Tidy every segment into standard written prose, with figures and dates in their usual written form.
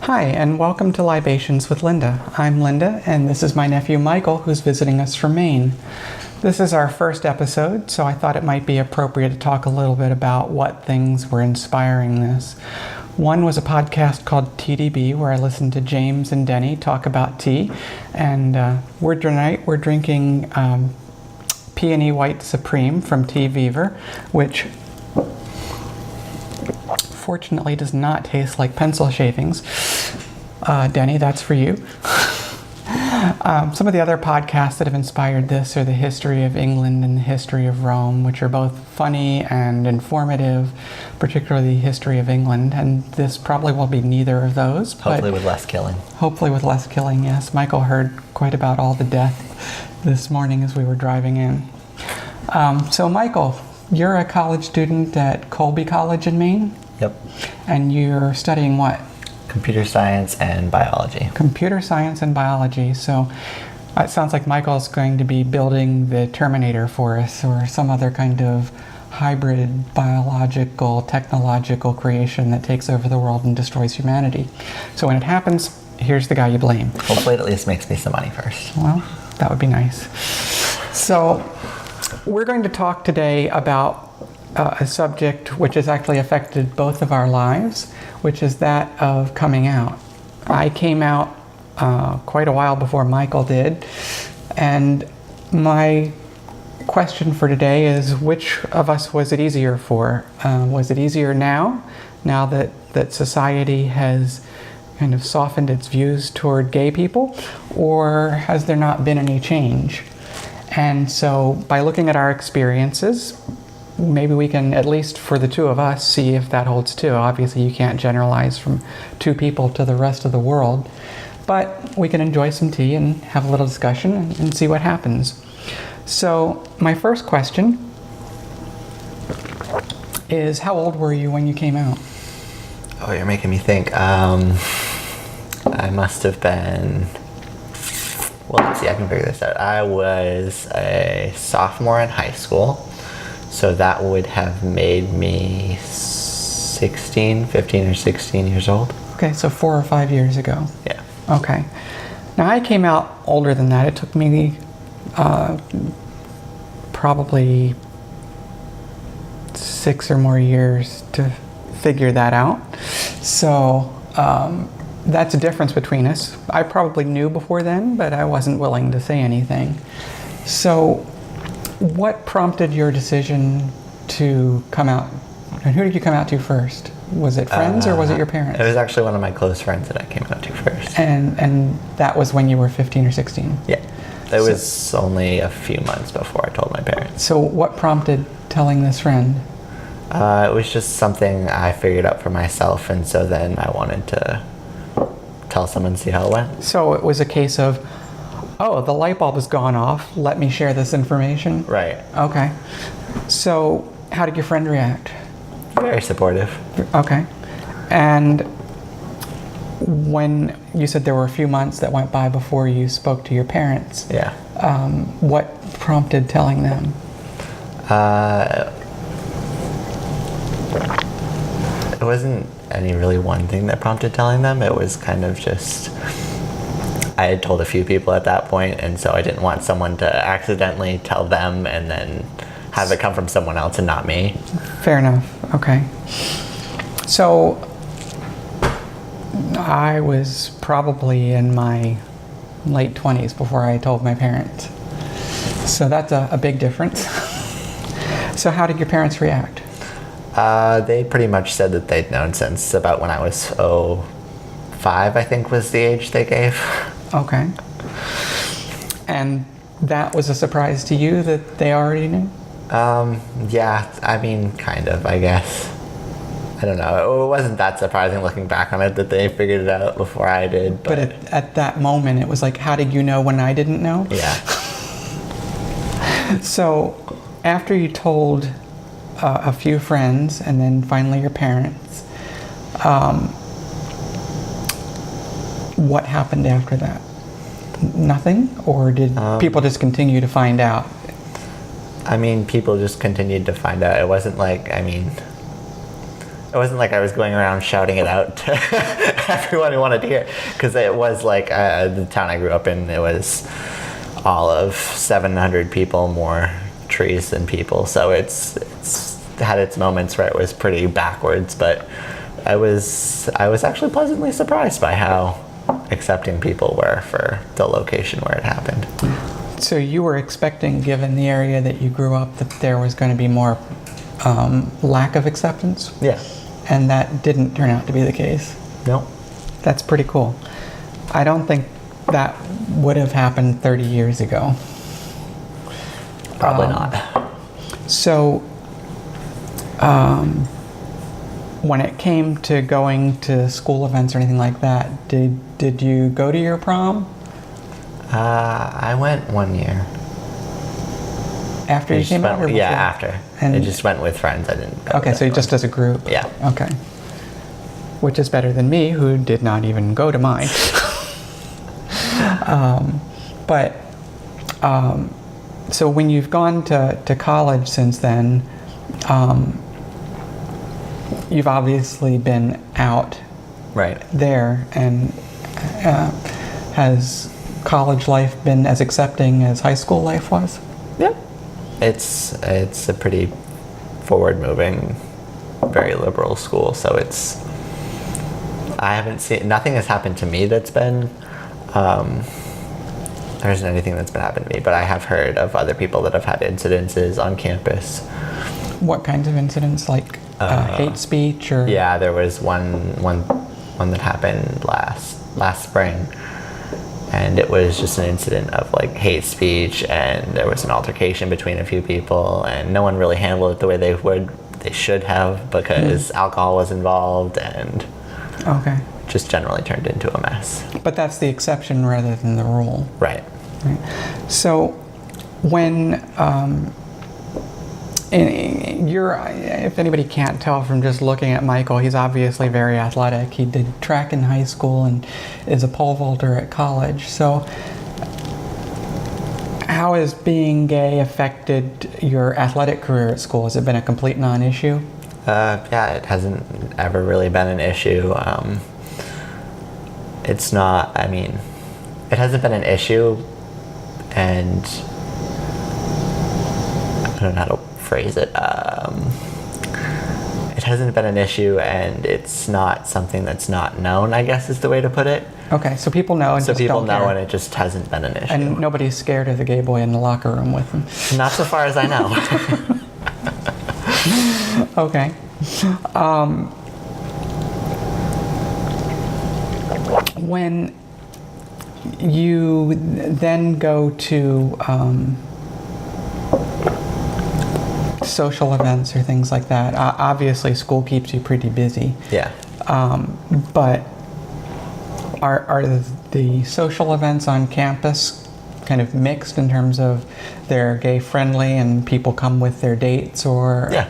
Hi, and welcome to Libations with Linda. I'm Linda, and this is my nephew Michael, who's visiting us from Maine. This is our first episode, so I thought it might be appropriate to talk a little bit about what things were inspiring this. One was a podcast called Teavivre, where I listened to James and Denny talk about tea, and tonight we're drinking Peony White Supreme from Teavivre, which fortunately does not taste like pencil shavings. Denny, that's for you. Some of the other podcasts that have inspired this are the history of England and the history of Rome, which are both funny and informative, particularly the history of England. And this probably will be neither of those. Hopefully with less killing. Hopefully with less killing, yes. Michael heard quite about all the death this morning as we were driving in. So Michael, you're a college student at Colby College in Maine? Yep. And you're studying what? Computer science and biology. Computer science and biology. So it sounds like Michael's going to be building the Terminator for us, or some other kind of hybrid biological, technological creation that takes over the world and destroys humanity. So when it happens, here's the guy you blame. Hopefully it at least makes me some money first. Well, that would be nice. So we're going to talk today about a subject which has actually affected both of our lives, which is that of coming out. I came out quite a while before Michael did, and my question for today is, which of us was it easier for? Was it easier now that society has kind of softened its views toward gay people, or has there not been any change? And so by looking at our experiences, maybe we can, at least for the two of us, see if that holds too. Obviously, you can't generalize from two people to the rest of the world, but we can enjoy some tea and have a little discussion and see what happens. So my first question is, how old were you when you came out? Oh, you're making me think. I must have been... Well, let's see, I can figure this out. I was a sophomore in high school. So that would have made me 15 or 16 years old. Okay, so 4 or 5 years ago. Yeah. Okay. Now I came out older than that. It took me probably 6 or more years to figure that out. So that's a difference between us. I probably knew before then, but I wasn't willing to say anything. So what prompted your decision to come out? And who did you come out to first? Was it friends or was it your parents? It was actually one of my close friends that I came out to first. And that was when you were 15 or 16? Yeah. It was only a few months before I told my parents. So what prompted telling this friend? It was just something I figured out for myself, and so then I wanted to tell someone and see how it went. So it was a case of, oh, the light bulb has gone off, let me share this information? Right. Okay. So how did your friend react? Very supportive. Okay. And when you said there were a few months that went by before you spoke to your parents, Yeah. What prompted telling them? It wasn't any really one thing that prompted telling them. It was kind of just... I had told a few people at that point, and so I didn't want someone to accidentally tell them and then have it come from someone else and not me. Fair enough. Okay. So I was probably in my late 20s before I told my parents. So that's a big difference. So how did your parents react? They pretty much said that they'd known since about when I was 5, I think was the age they gave. Okay. And that was a surprise to you that they already knew? Yeah, I mean, kind of, I guess. I don't know. It wasn't that surprising looking back on it that they figured it out before I did. But at that moment, it was like, how did you know when I didn't know? Yeah. So after you told a few friends and then finally your parents, what happened after that? Nothing? Or did people just continue to find out? I mean, people just continued to find out. It wasn't like, It wasn't like I was going around shouting it out to everyone who wanted to hear, because it was like the town I grew up in. It was all of 700 people, more trees than people. So it's had its moments where it was pretty backwards, but I was actually pleasantly surprised by how accepting people were for the location where it happened. So you were expecting, given the area that you grew up, that there was going to be more lack of acceptance? Yeah. And that didn't turn out to be the case? No. That's pretty cool. I don't think that would have happened 30 years ago. Probably not. So, when it came to going to school events or anything like that, did you go to your prom? I went 1 year. After you came out, or before? Yeah, after. And I just went with friends. I didn't go okay, with so everyone. just as a group? Yeah. Okay. Which is better than me, who did not even go to mine. So when you've gone to college since then, you've obviously been out Right. there, and has college life been as accepting as high school life was? Yep. It's a pretty forward-moving, very liberal school. So I haven't seen, nothing has happened to me that's been, there isn't anything that's been happened to me, but I have heard of other people that have had incidences on campus. What kinds of incidents, like hate speech or? Yeah, there was one that happened last spring, and it was just an incident of like hate speech, and there was an altercation between a few people, and no one really handled it the way they should have, because alcohol was involved, and Okay. just generally turned into a mess. But that's the exception rather than the rule. Right. Right. So when if anybody can't tell from just looking at Michael, he's obviously very athletic. He did track in high school and is a pole vaulter at college. So how has being gay affected your athletic career at school? Has it been a complete non-issue? Yeah, it hasn't ever really been an issue. It's not, I mean, it hasn't been an issue, and I don't know how to phrase it. It hasn't been an issue, and it's not something that's not known, I guess is the way to put it. Okay, so people know and So just people don't know, care. and it just hasn't been an issue. And nobody's scared of the gay boy in the locker room with them. Not so far as I know. Okay. When you then go to social events or things like that, obviously school keeps you pretty busy. Yeah. But are the social events on campus kind of mixed in terms of they're gay friendly and people come with their dates, or? Yeah.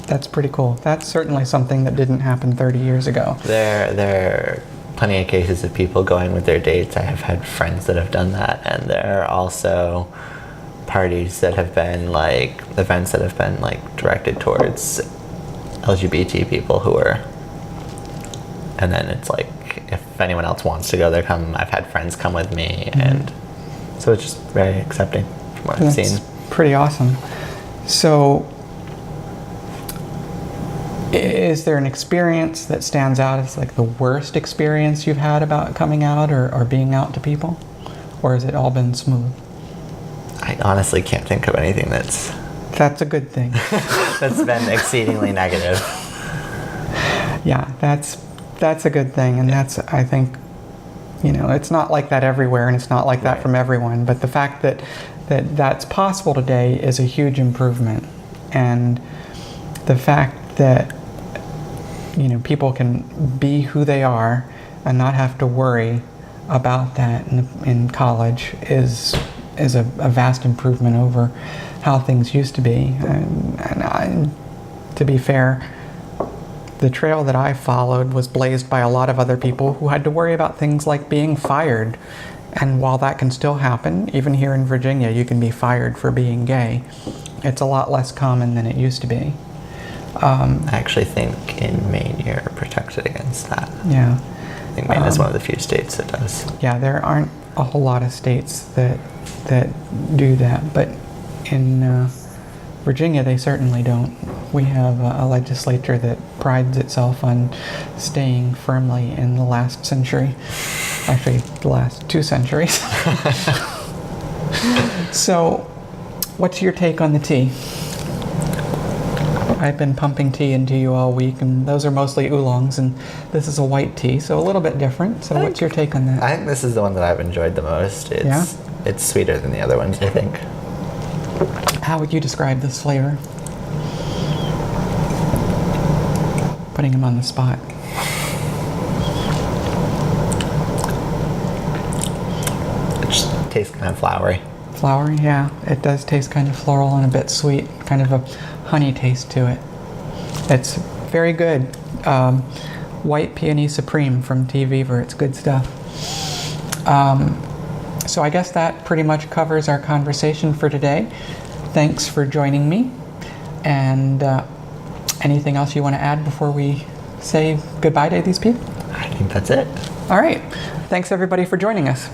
That's pretty cool. That's certainly something that didn't happen 30 years ago. There are plenty of cases of people going with their dates. I have had friends that have done that, and there are also parties that have been like, events that have been like directed towards LGBT people who are, and then it's like, if anyone else wants to go there, come. I've had friends come with me, and so it's just very accepting from what I've That's seen. pretty awesome. So, is there an experience that stands out as like the worst experience you've had about coming out or being out to people? Or has it all been smooth? I honestly can't think of anything that's That's a good thing. been exceedingly negative. Yeah, that's a good thing. And that's, I think, it's not like that everywhere, and it's not like that Right. from everyone. But the fact that that's possible today is a huge improvement. And the fact that people can be who they are and not have to worry about that in college is a vast improvement over how things used to be. And to be fair, the trail that I followed was blazed by a lot of other people who had to worry about things like being fired. And while that can still happen, even here in Virginia, you can be fired for being gay. It's a lot less common than it used to be. I actually think in Maine you're protected against that. Yeah. I think Maine is one of the few states that does. Yeah, there aren't a whole lot of states that do that, but in Virginia they certainly don't. We have a legislature that prides itself on staying firmly in the last century, actually the last 2 centuries. So, what's your take on the tea? I've been pumping tea into you all week, and those are mostly oolongs, and this is a white tea, so a little bit different. So what's your take on that? I think this is the one that I've enjoyed the most. It's sweeter than the other ones, I think. How would you describe this flavor? Putting him on the spot. It just tastes kind of flowery. Flowery, yeah. It does taste kind of floral and a bit sweet, kind of a honey taste to it. It's very good. White Peony Supreme from Teavivre. It's good stuff. So I guess that pretty much covers our conversation for today. Thanks for joining me. And anything else you want to add before we say goodbye to these people? I think that's it. All right. Thanks everybody for joining us.